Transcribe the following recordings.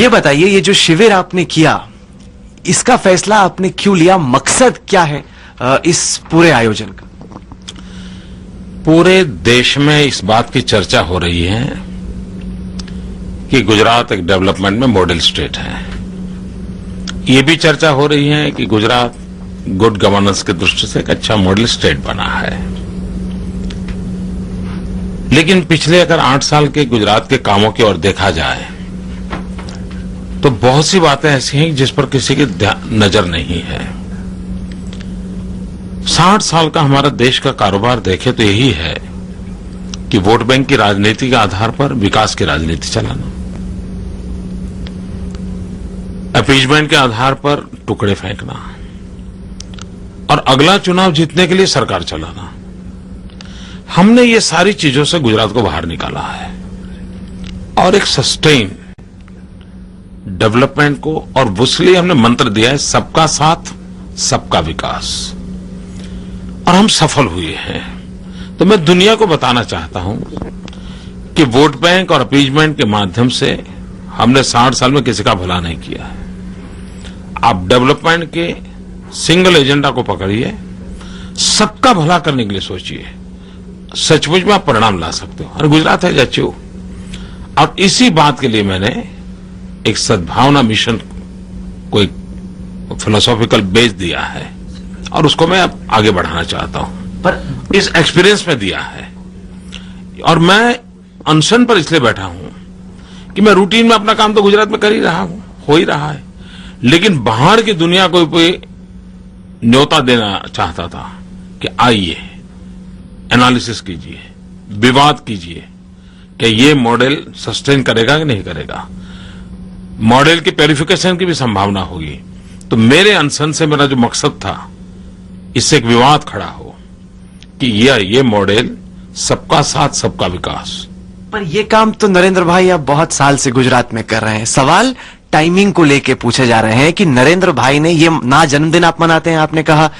ये बताइए, ये जो शिविर आपने किया, इसका फैसला आपने क्यों लिया? मकसद क्या है इस पूरे आयोजन का? पूरे देश में इस बात की चर्चा हो रही है कि गुजरात एक डेवलपमेंट में मॉडल स्टेट है। ये भी चर्चा हो रही है कि गुजरात गुड गवर्नेंस की दृष्टि से एक अच्छा मॉडल स्टेट बना है। लेकिन पिछले अगर 8 साल के गुजरात के कामों की ओर देखा जाए तो बहुत सी बातें ऐसी हैं जिस पर किसी की नजर नहीं है। 60 साल का हमारा देश का कारोबार देखे तो यही है कि वोट बैंक की राजनीति के आधार पर विकास की राजनीति चलाना, अपीजमेंट के आधार पर टुकड़े फेंकना और अगला चुनाव जीतने के लिए सरकार चलाना। हमने ये सारी चीजों से गुजरात को बाहर निकाला है और एक सस्टेन डेवलपमेंट को, और उसलिए हमने मंत्र दिया है सबका साथ सबका विकास, और हम सफल हुए हैं। तो मैं दुनिया को बताना चाहता हूं कि वोट बैंक और अपीजमेंट के माध्यम से हमने 60 साल में किसी का भला नहीं किया है। आप डेवलपमेंट के सिंगल एजेंडा को पकड़िए, सबका भला करने के लिए सोचिए, सचमुच में आप परिणाम ला सकते हो। और गुजरात है जच्चू, और इसी बात के लिए मैंने एक सद्भावना मिशन को एक फिलोसॉफिकल बेस दिया है और उसको मैं अब आगे बढ़ाना चाहता हूं, पर इस एक्सपीरियंस में दिया है। और मैं अनशन पर इसलिए बैठा हूं कि मैं रूटीन में अपना काम तो गुजरात में कर ही रहा हूं, हो ही रहा है, लेकिन बाहर की दुनिया को न्योता देना चाहता था कि आइए एनालिसिस कीजिए, विवाद कीजिए कि ये मॉडल सस्टेन करेगा कि नहीं करेगा। मॉडल की प्यूरिफिकेशन की भी संभावना होगी। तो मेरे अनशन से मेरा जो मकसद था, इससे एक विवाद खड़ा हो कि ये मॉडल सबका साथ सबका विकास। पर ये काम तो नरेंद्र भाई आप बहुत साल से गुजरात में कर रहे हैं। सवाल टाइमिंग को लेके पूछे जा रहे हैं कि नरेंद्र भाई ने ये ना जन्मदिन आप मनाते हैं, आपने कहा,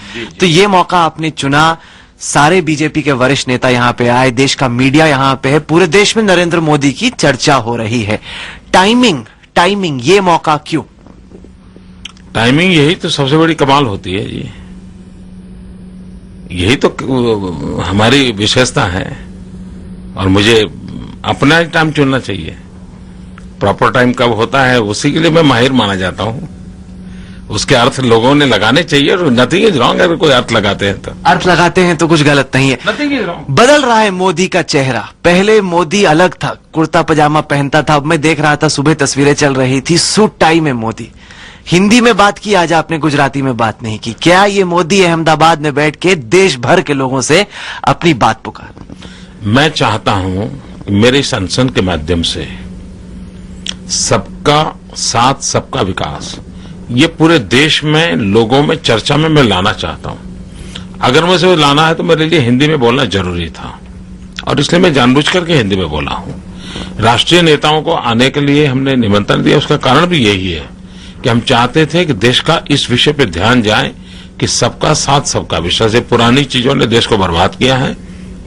तो ये मौका आपने चुना, सारे बीजेपी के वरिष्ठ नेता यहां पे आए, देश का मीडिया यहां पे है, पूरे देश में नरेंद्र मोदी की चर्चा हो रही है। टाइमिंग ये मौका क्यों? टाइमिंग यही तो सबसे बड़ी कमाल होती है जी, यही तो हमारी विशेषता है। और मुझे अपना टाइम चुनना चाहिए। प्रॉपर टाइम कब होता है उसी के लिए मैं माहिर माना जाता हूं। उसके अर्थ लोगों ने लगाने चाहिए, और नथिंग इज रॉन्ग अगर कोई अर्थ लगाते हैं तो। अर्थ लगाते हैं तो कुछ गलत नहीं है। Nothing is wrong. बदल रहा है मोदी का चेहरा। पहले मोदी अलग था, कुर्ता पजामा पहनता था। अब मैं देख रहा था सुबह तस्वीरें चल रही थी, सूट टाई में मोदी। हिंदी में बात की, आज आपने गुजराती में बात नहीं की। क्या ये मोदी अहमदाबाद में बैठ के देश भर के लोगों से अपनी बात पुकार? मैं चाहता हूं कि मेरे इस अनशन के माध्यम से सबका साथ सबका विकास ये पूरे देश में लोगों में चर्चा में मैं लाना चाहता हूं। अगर मुझे लाना है तो मेरे लिए हिंदी में बोलना जरूरी था, और इसलिए मैं जानबूझ करके हिंदी में बोला हूं। राष्ट्रीय नेताओं को आने के लिए हमने निमंत्रण दिया, उसका कारण भी यही है कि हम चाहते थे कि देश का इस विषय पे ध्यान जाए कि सबका साथ सबका विषय से पुरानी चीजों ने देश को बर्बाद किया है,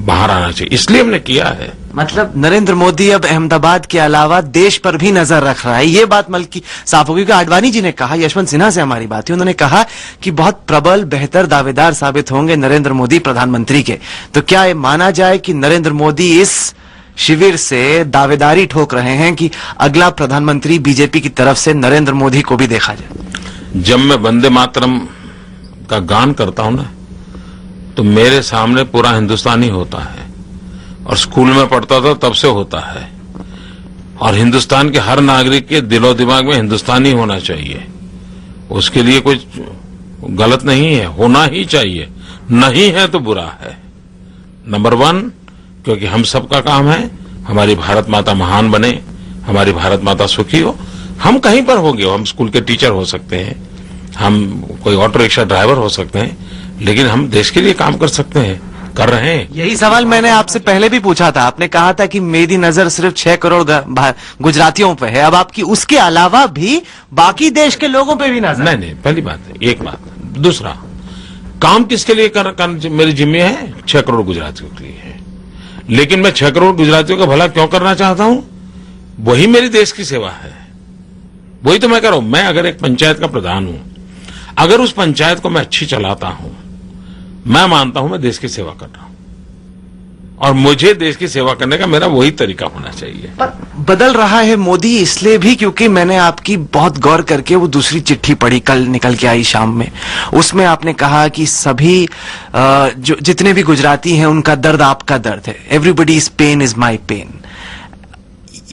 बाहर आना चाहिए, इसलिए हमने किया है। मतलब नरेंद्र मोदी अब अहमदाबाद के अलावा देश पर भी नजर रख रहा है, ये बात मल्की साफ होगी। क्योंकि आडवाणी जी ने कहा, यशवंत सिन्हा से हमारी बात हुई, उन्होंने कहा कि बहुत प्रबल बेहतर दावेदार साबित होंगे नरेंद्र मोदी प्रधानमंत्री के। तो क्या ये माना जाए कि नरेंद्र मोदी इस शिविर से दावेदारी ठोक रहे हैं कि अगला प्रधानमंत्री बीजेपी की तरफ से नरेंद्र मोदी को भी देखा जाए? जब मैं वंदे मातरम का गान करता हूं ना, तो मेरे सामने पूरा हिंदुस्तानी होता है, और स्कूल में पढ़ता था तब से होता है। और हिंदुस्तान के हर नागरिक के दिलो दिमाग में हिंदुस्तानी होना चाहिए। उसके लिए कुछ गलत नहीं है, होना ही चाहिए, नहीं है तो बुरा है। नंबर 1, क्योंकि हम सबका काम है हमारी भारत माता महान बने, हमारी भारत माता सुखी हो। हम कहीं पर होंगे, हम स्कूल के टीचर हो सकते हैं, हम कोई ऑटो रिक्शा ड्राइवर हो सकते हैं, लेकिन हम देश के लिए काम कर सकते हैं, कर रहे हैं। यही सवाल मैंने आपसे पहले भी पूछा था। आपने कहा था कि मेरी नजर सिर्फ 6 करोड़ गुजरातियों पे है, अब आपकी उसके अलावा भी बाकी देश के लोगों पे भी नजर? नहीं, पहली बात है, एक बात। दूसरा, काम किसके लिए कर मेरी जिम्मे है? 6 करोड़ गुजरातियों के लिए है। लेकिन मैं 6 करोड़ गुजरातियों का भला क्यों करना चाहता हूं? वही मेरी देश की सेवा है। वही तो मैं कह रहा हूं, मैं अगर एक पंचायत का प्रधान हूं, अगर उस पंचायत को मैं अच्छी चलाता हूं, मैं मानता हूं मैं देश की सेवा कर रहा हूं, और मुझे देश की सेवा करने का मेरा वही तरीका होना चाहिए। पर बदल रहा है मोदी इसलिए भी क्योंकि मैंने आपकी बहुत गौर करके वो दूसरी चिट्ठी पढ़ी, कल निकल के आई शाम में। उसमें आपने कहा कि सभी जो जितने भी गुजराती हैं उनका दर्द आपका दर्द है, everybody's pain is my pain.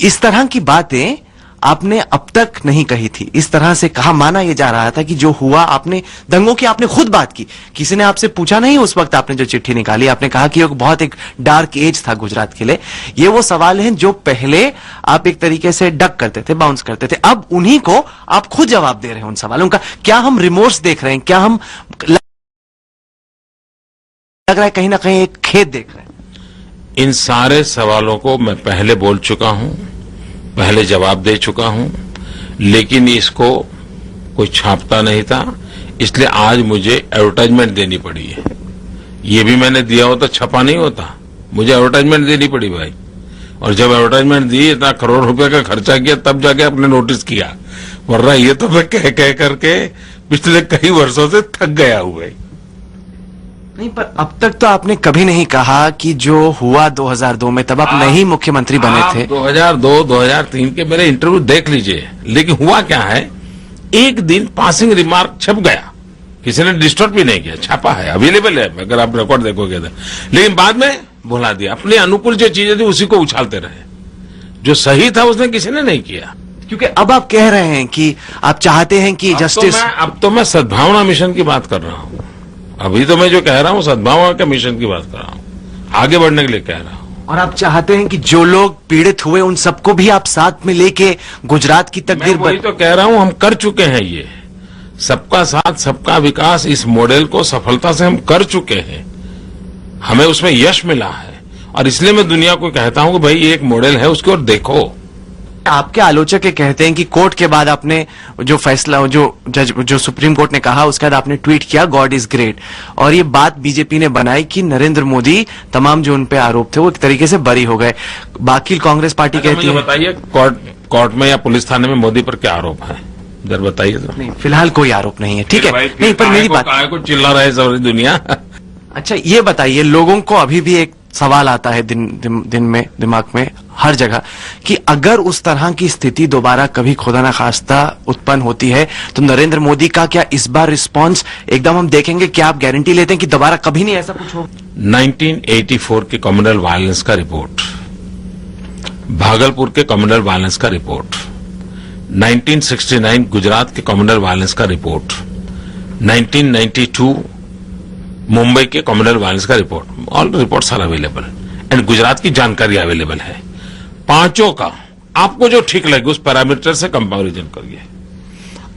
इस तरह की बातें आपने अब तक नहीं कही थी। इस तरह से कहा, माना यह जा रहा था कि जो हुआ, आपने दंगों की आपने खुद बात की, किसी ने आपसे पूछा नहीं उस वक्त आपने जो चिट्ठी निकाली। आपने कहा कि बहुत एक डार्क एज था गुजरात के लिए। ये वो सवाल हैं जो पहले आप एक तरीके से डक करते थे, बाउंस करते थे, अब उन्हीं को आप खुद जवाब दे रहे हैं उन सवालों का। क्या हम रिमोर्स देख रहे हैं? क्या हम लग रहा है कहीं ना कहीं एक खेद देख रहे हैं? इन सारे सवालों को मैं पहले बोल चुका हूं, पहले जवाब दे चुका हूं, लेकिन इसको कोई छापता नहीं था, इसलिए आज मुझे एडवर्टाइजमेंट देनी पड़ी है। ये भी मैंने दिया होता छपा नहीं होता, मुझे एडवर्टाइजमेंट देनी पड़ी भाई। और जब एडवर्टाइजमेंट दी, इतना करोड़ रुपए का खर्चा किया, तब जाके आपने नोटिस किया, वरना ये तो मैं कह कह करके पिछले कई वर्षों से थक गया हूं भाई। नहीं, पर अब तक तो आपने कभी नहीं कहा कि जो हुआ 2002 में, तब आप नहीं मुख्यमंत्री बने थे। 2002-2003 के मेरे इंटरव्यू देख लीजिए, लेकिन हुआ क्या है, एक दिन पासिंग रिमार्क छप गया, किसी ने डिस्टर्ब भी नहीं किया, छापा है, अवेलेबल है, अगर आप रिकॉर्ड देखोगे तो। लेकिन बाद में भुला दिया, अपने अनुकूल जो चीजें थी उसी को उछालते रहे, जो सही था उसने किसी ने नहीं किया। क्योंकि अब आप कह रहे हैं कि आप चाहते हैं कि जस्टिस, अब तो मैं सद्भावना मिशन की बात कर रहा हूं। अभी तो मैं जो कह रहा हूं सद्भावना के मिशन की बात कर रहा हूं, आगे बढ़ने के लिए कह रहा हूं। और आप चाहते हैं कि जो लोग पीड़ित हुए उन सबको भी आप साथ में लेके गुजरात की तकदीर मैं वही तो कह रहा हूं, हम कर चुके हैं ये सबका साथ सबका विकास, इस मॉडल को सफलता से हम कर चुके हैं, हमें उसमें यश मिला है, और इसलिए मैं दुनिया को कहता हूं कि भाई एक मॉडल है, उसकी ओर देखो। आपके आलोचक ये कहते हैं कि कोर्ट के बाद आपने जो फैसला, जो सुप्रीम कोर्ट ने कहा, उसके बाद आपने ट्वीट किया गॉड इज ग्रेट, और ये बात बीजेपी ने बनाई कि नरेंद्र मोदी तमाम जो उन पे आरोप थे वो एक तरीके से बरी हो गए। बाकी कांग्रेस पार्टी कहती है, बताइए कोर्ट में या पुलिस थाने में मोदी पर क्या आरोप है, जरा बताइए तो। नहीं, फिलहाल कोई आरोप नहीं है, ठीक है। नहीं, पर मेरी बात, को चिल्ला रहे सारी दुनिया। अच्छा, ये बताइए, लोगों को अभी भी एक सवाल आता है दिन में, दिमाग में, हर जगह, कि अगर उस तरह की स्थिति दोबारा कभी खुदा ना खास्ता उत्पन्न होती है तो नरेंद्र मोदी का क्या इस बार रिस्पांस एकदम हम देखेंगे? क्या आप गारंटी लेते हैं कि दोबारा कभी नहीं ऐसा कुछ हो? 1984 के कम्युनल वायलेंस का रिपोर्ट, भागलपुर के कम्युनल वायलेंस का रिपोर्ट, 1969 गुजरात के कम्युनल वायलेंस का रिपोर्ट, 1992 मुंबई के कम्युनल वायलेंस का report, all reports are available and Gujarat की जानकारी अवेलेबल है। पांचों का आपको जो ठीक लगे उस पैरामीटर से कंपैरिजन करिए,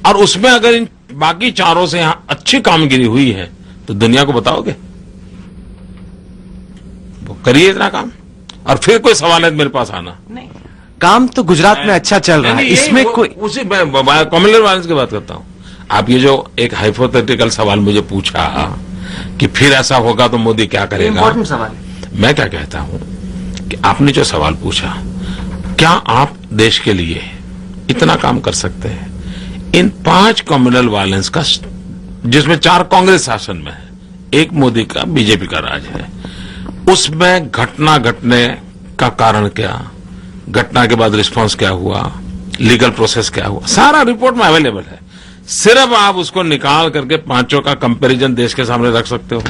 और उसमें अगर इन बाकी चारों से यहां अच्छी कामगिरी हुई है तो दुनिया को बताओगे, वो करिए इतना काम, और फिर कोई सवाल है मेरे पास आना। नहीं, काम तो गुजरात में अच्छा चल रहा है, इसमें कोई, उसी कम्युनल वायलेंस की बात करता हूं। आप ये जो एक हाइपोथेटिकल सवाल मुझे पूछा कि फिर ऐसा होगा तो मोदी क्या करेगा, इंपॉर्टेंट सवाल है। मैं क्या कहता हूं कि आपने जो सवाल पूछा, क्या आप देश के लिए इतना काम कर सकते हैं? इन 5 कम्युनल वायलेंस का, जिसमें 4 कांग्रेस शासन में है, एक मोदी का बीजेपी का राज है, उसमें घटना घटने का कारण क्या, घटना के बाद रिस्पांस क्या हुआ, लीगल प्रोसेस क्या हुआ, सारा रिपोर्ट में अवेलेबल है। सिर्फ आप उसको निकाल करके पांचों का कंपैरिजन देश के सामने रख सकते हो।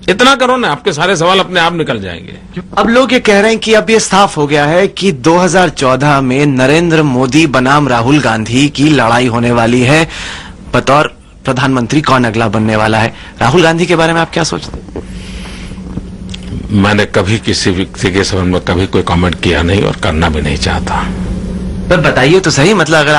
इतना करो ना, आपके सारे सवाल अपने आप निकल जाएंगे। अब लोग ये कह रहे हैं कि अब ये साफ हो गया है कि 2014 में नरेंद्र मोदी बनाम राहुल गांधी की लड़ाई होने वाली है, बतौर प्रधानमंत्री कौन अगला बनने वाला है। राहुल गांधी के बारे में आप क्या सोचते हैं? मैंने कभी किसी व्यक्ति के संबंध में कभी कोई कमेंट किया नहीं और करना भी नहीं चाहता। पर बताइए तो सही, मतलब अगर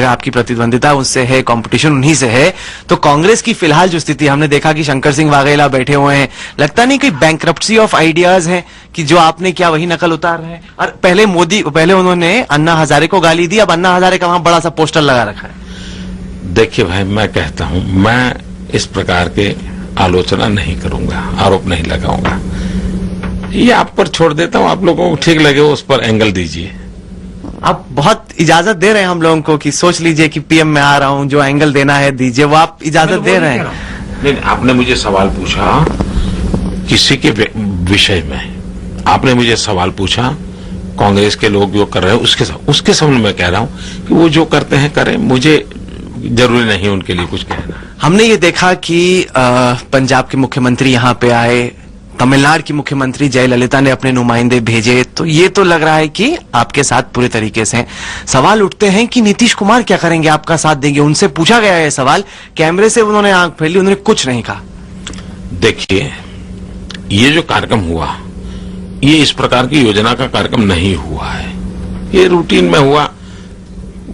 आपकी प्रतिद्वंदिता उससे है, कंपटीशन उन्हीं से है, तो कांग्रेस की फिलहाल जो स्थिति, हमने देखा कि शंकर सिंह वाघेला बैठे हुए हैं, लगता नहीं कोई बैंक्रप्सी ऑफ आइडियाज है कि जो आपने किया वही नकल उतार रहे हैं? और पहले उन्होंने अन्ना हजारे को गाली दी, अब अन्ना हजारे का वहां बड़ा सा पोस्टर लगा रखा है। देखिए भाई, मैं कहता हूं, मैं इस प्रकार के आलोचना नहीं करूंगा, आरोप नहीं लगाऊंगा, ये आप पर छोड़ देता हूं, आप लोगों को ठीक लगे उस पर एंगल दीजिए। आप बहुत इजाजत दे रहे हैं हम लोगों को कि सोच लीजिए कि पीएम में आ रहा हूं, जो एंगल देना है दीजिए, वो आप इजाजत दे रहे हैं। नहीं, आपने मुझे सवाल पूछा किसी के विषय में, आपने मुझे सवाल पूछा कांग्रेस के लोग जो कर रहे हैं उसके सामने मैं कह रहा हूं कि वो जो करते हैं करें, मुझे जरूरी नहीं उनके लिए कुछ कहना। हमने ये देखा कि पंजाब के मुख्यमंत्री यहाँ पे आए, तमिलनाडु की मुख्यमंत्री जयललिता ने अपने नुमाइंदे भेजे, तो ये तो लग रहा है कि आपके साथ पूरे तरीके से हैं। सवाल उठते हैं कि नीतीश कुमार क्या करेंगे, आपका साथ देंगे? उनसे पूछा गया है सवाल, कैमरे से उन्होंने आंख फैली, उन्होंने कुछ नहीं कहा। देखिए, ये जो कार्यक्रम हुआ, ये इस प्रकार की योजना का कार्यक्रम नहीं हुआ है, ये रूटीन में हुआ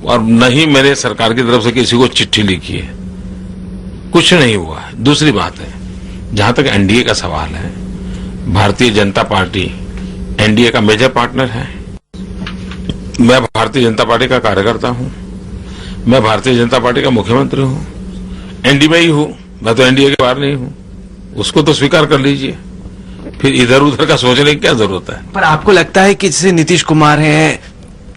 और न ही मैंने सरकार की तरफ से किसी को चिट्ठी लिखी है, कुछ नहीं हुआ है। दूसरी बात है, जहां तक एनडीए का सवाल है, भारतीय जनता पार्टी एनडीए का मेजर पार्टनर है। मैं भारतीय जनता पार्टी का कार्यकर्ता हूं, मैं भारतीय जनता पार्टी का मुख्यमंत्री हूं, एनडीए में ही हूं, मैं तो एनडीए के बाहर नहीं हूं, उसको तो स्वीकार कर लीजिए, फिर इधर उधर का सोचने की क्या जरूरत है। पर आपको लगता है कि जैसे नीतीश कुमार हैं,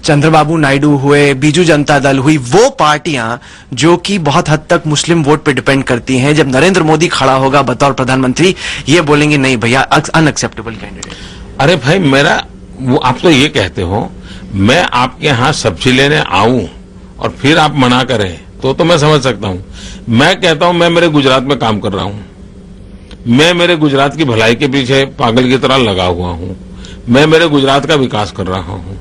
चंद्रबाबू नायडू हुए, बीजू जनता दल हुई, वो पार्टियां जो कि बहुत हद तक मुस्लिम वोट पे डिपेंड करती हैं, जब नरेंद्र मोदी खड़ा होगा बतौर प्रधानमंत्री, ये बोलेंगे नहीं भैया अनएक्सेप्टेबल कैंडिडेट? अरे भाई, मेरा वो आप तो ये कहते हो मैं आपके यहां सब्जी लेने आऊं और फिर आप मना करें तो मैं समझ सकता हूं। मैं कहता हूं मैं मेरे गुजरात में काम कर रहा हूं, मैं मेरे गुजरात की भलाई के पीछे पागल की तरह लगा हुआ हूं, मैं मेरे गुजरात का विकास कर रहा हूं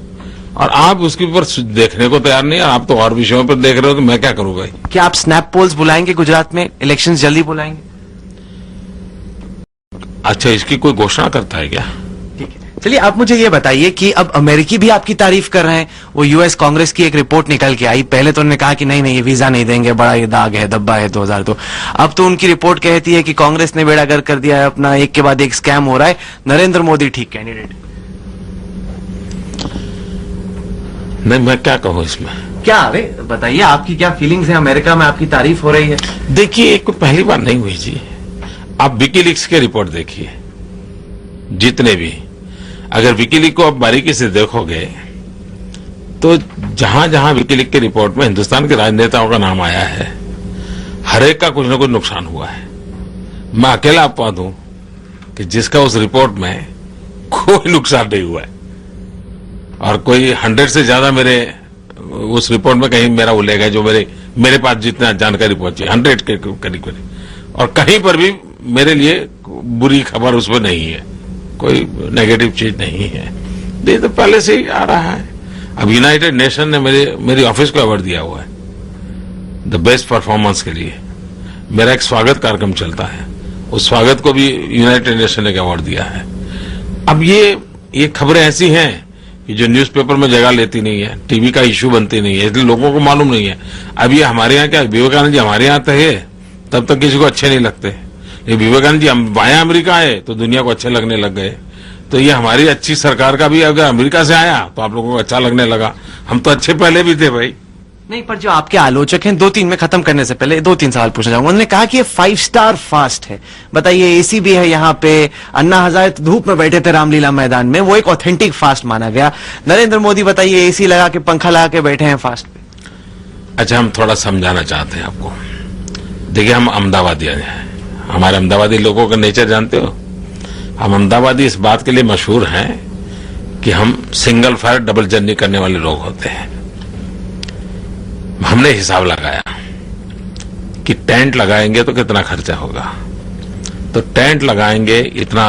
और आप उसके ऊपर देखने को तैयार नहीं, आप तो और विषयों पर देख रहे हो, तो मैं क्या करूं भाई? क्या आप स्नैप पोल्स बुलाएंगे गुजरात में? इलेक्शंस जल्दी बुलाएंगे? अच्छा, इसकी कोई घोषणा करता है क्या? ठीक है, चलिए आप मुझे ये बताइए कि अब अमेरिकी भी आपकी तारीफ कर रहे हैं। वो यूएस कांग्रेस की एक रिपोर्ट निकल के आई, पहले तो उन्होंने कहा कि नहीं ये वीजा नहीं देंगे, बड़ा ये दाग है, धब्बा है 2002। अब तो उनकी रिपोर्ट कहती है कि कांग्रेस ने बेड़ा गर्क कर दिया है अपना, एक के बाद एक स्कैम हो रहा है, नरेंद्र मोदी ठीक कैंडिडेट। नहीं, मैं क्या कहूं इसमें? क्या, अरे बताइए आपकी क्या फीलिंग्स है? अमेरिका में आपकी तारीफ हो रही है। देखिए, एक पहली बार नहीं हुई जी, आप विकीलीक्स के रिपोर्ट देखिए, जितने भी, अगर विकीलीक्स को आप बारीकी से देखोगे तो जहां जहां विकीलीक्स के रिपोर्ट में हिंदुस्तान के राजनेताओं का नाम आया है, हर एक का कुछ न कुछ नुकसान हुआ है। मैं अकेला अपवाद हूं कि जिसका उस रिपोर्ट में कोई नुकसान नहीं हुआ है, और कोई 100 से ज्यादा मेरे उस रिपोर्ट में कहीं मेरा उल्लेख है, जो मेरे पास जितना जानकारी पहुंची 100 के करीब, और कहीं पर भी मेरे लिए बुरी खबर उसमें नहीं है, कोई नेगेटिव चीज नहीं है। ये तो पहले से ही आ रहा है। अब यूनाइटेड नेशन ने मेरी ऑफिस को अवार्ड दिया हुआ है द बेस्ट परफॉर्मेंस के लिए। मेरा एक स्वागत कार्यक्रम चलता है, उस स्वागत को भी यूनाइटेड नेशन ने अवार्ड दिया है। अब ये खबरें ऐसी हैं कि जो न्यूज़पेपर में जगह लेती नहीं है, टीवी का इश्यू बनती नहीं है, इसलिए लोगों को मालूम नहीं है। अब ये हमारे यहाँ क्या, विवेकानंद जी हमारे यहाँ थे तब तक किसी को अच्छे नहीं लगते, ये विवेकानंद जी बाया अमेरिका आए तो दुनिया को अच्छे लगने लग गए। तो ये हमारी अच्छी सरकार का भी अगर अमेरिका से आया तो आप लोगों को अच्छा लगने लगा। हम तो अच्छे पहले भी थे भाई। नहीं, पर जो आपके आलोचक हैं, 2-3 में खत्म करने से पहले 2-3 सवाल पूछना चाहूंगा। उन्होंने कहा कि ये 5 स्टार फास्ट है। बताइए, एसी भी है यहाँ पे, अन्ना हजारे धूप में बैठे थे रामलीला मैदान में, वो एक ऑथेंटिक फास्ट माना गया। नरेंद्र मोदी बताइए एसी लगा के, पंखा लगा के बैठे हैं फास्ट पे। अच्छा, हम थोड़ा समझाना चाहते हैं आपको। देखिए, हम अहमदाबादी हैं, हमारे अहमदाबादी लोगों का नेचर जानते हो। हम अहमदाबादी इस बात के लिए मशहूर हैं कि हम सिंगल फायर डबल जर्नी करने वाले लोग होते हैं। हमने हिसाब लगाया कि टेंट लगाएंगे तो कितना खर्चा होगा, तो टेंट लगाएंगे इतना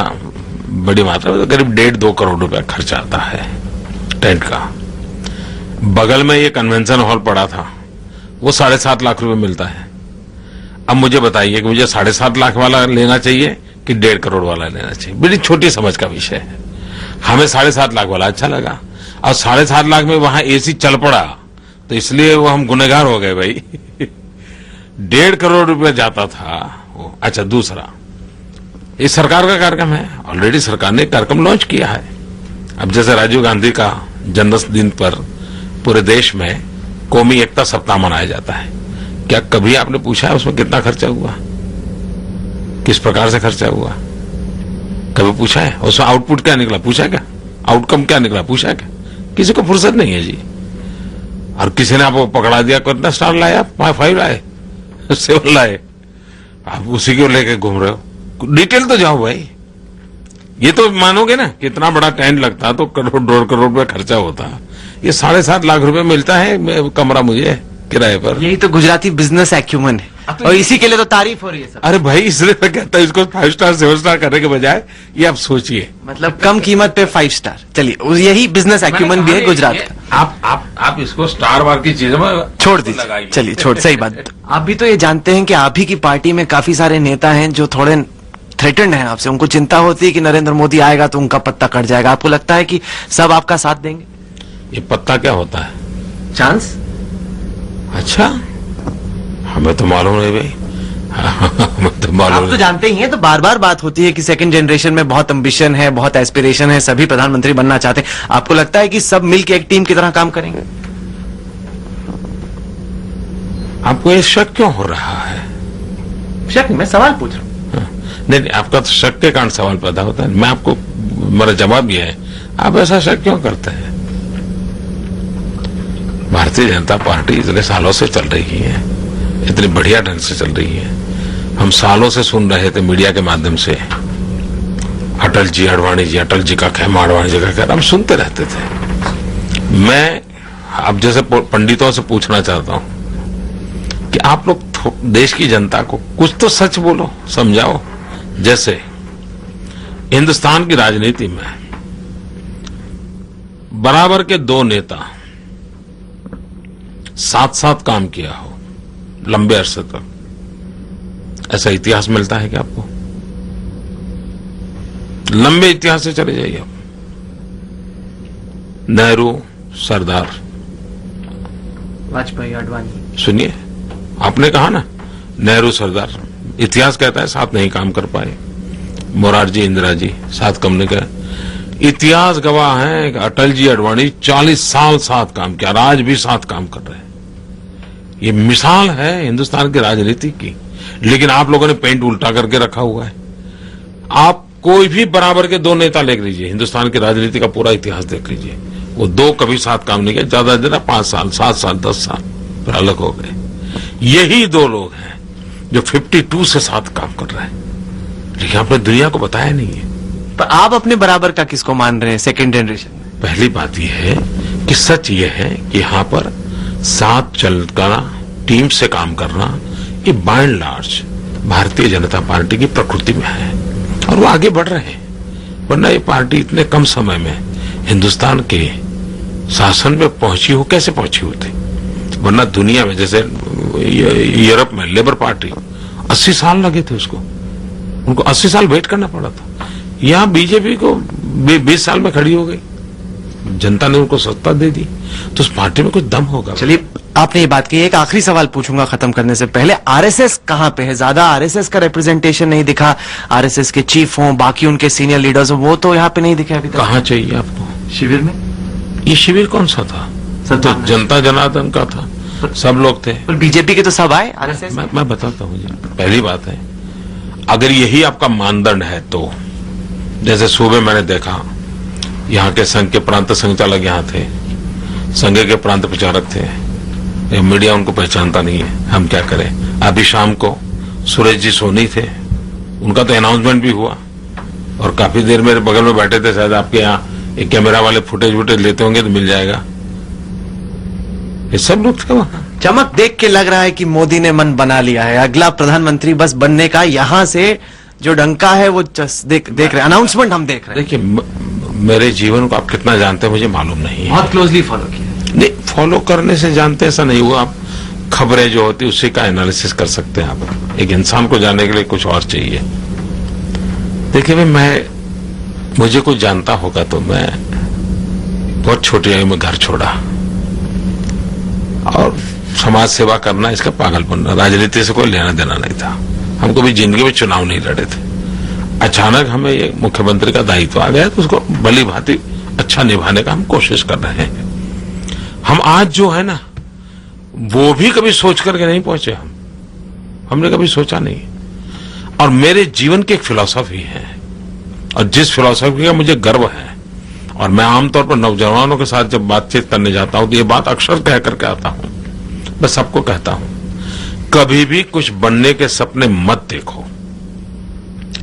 बड़ी मात्रा में, तो करीब 1.5-2 करोड़ रुपया खर्चा आता है टेंट का। बगल में ये कन्वेंशन हॉल पड़ा था, वो 7.5 लाख रुपए मिलता है। अब मुझे बताइए कि मुझे 7.5 लाख वाला लेना चाहिए कि 1.5 करोड़ वाला लेना चाहिए? बड़ी छोटी समझ का विषय है। हमें 7.5 लाख वाला अच्छा लगा, और 7.5 लाख में वहां एसी चल पड़ा, तो इसलिए वो हम गुनहगार हो गए भाई। 1.5 करोड़ रुपया जाता था वो। अच्छा, दूसरा, ये सरकार का कार्यक्रम है, ऑलरेडी सरकार ने कार्यक्रम लॉन्च किया है। अब जैसे राजीव गांधी का जन्मदिन पर पूरे देश में कौमी एकता सप्ताह मनाया जाता है, क्या कभी आपने पूछा है उसमें कितना खर्चा हुआ, किस प्रकार से खर्चा हुआ? कभी पूछा है? उसमें आउटपुट क्या निकला, पूछा क्या? आउटकम क्या निकला, पूछा क्या? किसी को फुर्सत नहीं है जी। और किसी ने आपको पकड़ा दिया, कितना स्टार लाए आप? 5 लाए, 7 लाए, आप उसी को लेके घूम रहे हो। डिटेल तो जाओ भाई। ये तो मानोगे ना कि इतना बड़ा टेंट लगता तो करोड़ 1.5 करोड़ रुपए खर्चा होता। ये 7.5 लाख रुपए मिलता है कमरा मुझे किराए पर। यही तो गुजराती बिजनेस एक्यूमन है, और इसी के लिए तो तारीफ हो रही है सब। अरे भाई, इसलिए मैं कहता हूं इसको 5 स्टार 7 स्टार करने के बजाय ये आप सोचिए, मतलब कम कीमत पे 5 स्टार। चलिए, यही बिजनेस एक्यूमन भी है गुजरात का। आप इसको स्टार वार की चीजों में छोड़ दीजिए, चलिए छोड़, सही बात। आप भी तो ये जानते हैं कि आप ही की पार्टी में काफी सारे नेता हैं जो थोड़े थ्रेटेंड हैं आपसे। उनको चिंता होती है कि नरेंद्र मोदी आएगा तो उनका पत्ता कट जाएगा। आपको लगता है कि सब आपका साथ देंगे? ये पत्ता क्या होता है? चांस। अच्छा, हमें तो मालूम नहीं भाई। हमें तो मालूम आप तो जानते ही हैं, तो बार बार बात होती है कि सेकंड जनरेशन में बहुत एम्बिशन है, बहुत एस्पिरेशन है, सभी प्रधानमंत्री बनना चाहते हैं। आपको लगता है कि सब मिलकर एक टीम की तरह काम करेंगे? आपको ये शक क्यों हो रहा है? शक नहीं, मैं सवाल पूछ रहा हूँ। नहीं, आपका तो शक के कारण सवाल पैदा होता है। मैं आपको, मेरा जवाब यह है, आप ऐसा शक क्यों करते हैं? भारतीय जनता पार्टी इतने सालों से चल रही है, इतनी बढ़िया ढंग से चल रही है। हम सालों से सुन रहे थे मीडिया के माध्यम से, अटल जी, अडवाणी जी, अटल जी का खेमा, अडवाणी जी का खेमा, हम सुनते रहते थे। मैं अब जैसे पंडितों से पूछना चाहता हूं कि आप लोग देश की जनता को कुछ तो सच बोलो, समझाओ। जैसे हिंदुस्तान की राजनीति में बराबर के 2 नेता साथ काम किया हो लंबे अरसे तक, ऐसा इतिहास मिलता है क्या आपको? लंबे इतिहास से चले जाइए आप। नेहरू, सरदार, वाजपेयी, अडवाणी। सुनिए, आपने कहा ना नेहरू, सरदार, इतिहास कहता है साथ नहीं काम कर पाए। मोरारजी, इंदिरा जी साथ कम नहीं करे। इतिहास गवाह है कि अटल जी, अडवाणी 40 साल साथ काम किया, आज भी साथ काम कर रहे हैं। ये मिसाल है हिंदुस्तान की राजनीति की। लेकिन आप लोगों ने पेंट उल्टा करके रखा हुआ है। आप कोई भी बराबर के 2 नेता देख लीजिए, हिंदुस्तान की राजनीति का पूरा इतिहास देख लीजिए, वो 2 कभी साथ काम नहीं किया। ज्यादा ज्यादा 5 साल, 7 साल, 10 साल, फिर अलग हो गए। यही 2 लोग हैं जो 52 से साथ काम कर रहे हैं, लेकिन आपने दुनिया को बताया नहीं है। पर आप अपने बराबर का किसको मान रहे हैं सेकंड जनरेशन में? पहली बात यह है कि सच यह है कि यहां पर साथ चलना, टीम से काम करना, ये bye and large Bharatiya Janata party की प्रकृति में है, और वो आगे बढ़ रहे हैं। वरना ये पार्टी इतने कम समय में हिंदुस्तान के शासन में पहुंची हो, कैसे पहुंची होती? वरना दुनिया में, जैसे यूरोप में लेबर पार्टी 80 साल लगे थे उसको, उनको 80 साल वेट करना पड़ा था। यहां बीजेपी को 20 साल में खड़ी हो गई, जनता ने उनको सत्ता दे दी, तो उस पार्टी में कुछ दम होगा। चलिए, आपने ये बात की। एक आखिरी सवाल पूछूंगा खत्म करने से पहले। आरएसएस कहां पे है? ज्यादा आरएसएस का रिप्रेजेंटेशन नहीं दिखा। आरएसएस के चीफ हों, बाकी उनके सीनियर लीडर्स हों, वो तो यहाँ पे नहीं दिखे अभी तक। कहाँ चाहिए आपको? शिविर में। ये शिविर कौन सा था? तो जनता जनार्दन का था, सब लोग थे। पर बीजेपी के तो सब आए आरएसएस। मैं बताता हूँ जी। पहली बात है, अगर यही आपका मानदंड है तो जैसे सूबे मैंने देखा, यहाँ के संघ के प्रांत संचालक यहाँ थे, संघ के प्रांत प्रचारक थे, मीडिया उनको पहचानता नहीं है, हम क्या करें। अभी शाम को सुरेश जी सोनी थे, उनका तो अनाउंसमेंट भी हुआ, और काफी देर मेरे बगल में बैठे थे। शायद आपके यहाँ एक कैमरा वाले फुटेज वुटेज लेते होंगे तो मिल जाएगा। ये सब लोग थे वहां। चमक देख के लग रहा है कि मोदी ने मन बना लिया है, अगला प्रधानमंत्री बस बनने का। यहाँ से जो डंका है वो देख रहे, अनाउंसमेंट हम देख रहे हैं। देखिए, मेरे जीवन को आप कितना जानते हैं मुझे मालूम नहीं है। बहुत क्लोजली फॉलो किया। नहीं, फॉलो करने से जानते ऐसा नहीं हुआ। आप खबरें जो होती उसी का एनालिसिस कर सकते हैं आप। एक इंसान को जानने के लिए कुछ और चाहिए। देखिए भाई, मुझे कुछ जानता होगा तो मैं बहुत छोटी आयु में घर छोड़ा, और समाज सेवा करना इसका पागलपन, राजनीति से कोई लेना देना नहीं था। हम कभी जिंदगी में चुनाव नहीं लड़े थे। अचानक हमें ये मुख्यमंत्री का दायित्व आ गया तो उसको भली भांति अच्छा निभाने का हम कोशिश कर रहे हैं। हम आज जो है ना, वो भी कभी सोच करके नहीं पहुंचे। हमने कभी सोचा नहीं। और मेरे जीवन की एक फिलॉसफी है, और जिस फिलॉसफी का मुझे गर्व है, और मैं आमतौर पर नौजवानों के साथ जब बातचीत करने जाता हूं तो ये बात अक्सर कह करके आता हूं। मैं सबको कहता हूं, कभी भी कुछ बनने के सपने मत देखो।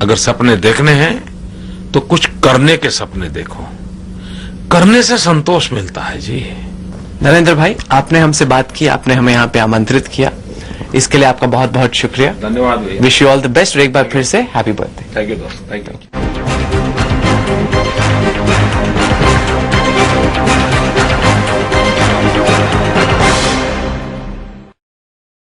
अगर सपने देखने हैं तो कुछ करने के सपने देखो। करने से संतोष मिलता है जी। नरेंद्र भाई, आपने हमसे बात की, आपने हमें यहाँ पे आमंत्रित किया, इसके लिए आपका बहुत बहुत शुक्रिया। धन्यवाद भैया। Wish you all the best. एक बार फिर से हैप्पी बर्थडे। थैंक यू दोस्त, थैंक यू।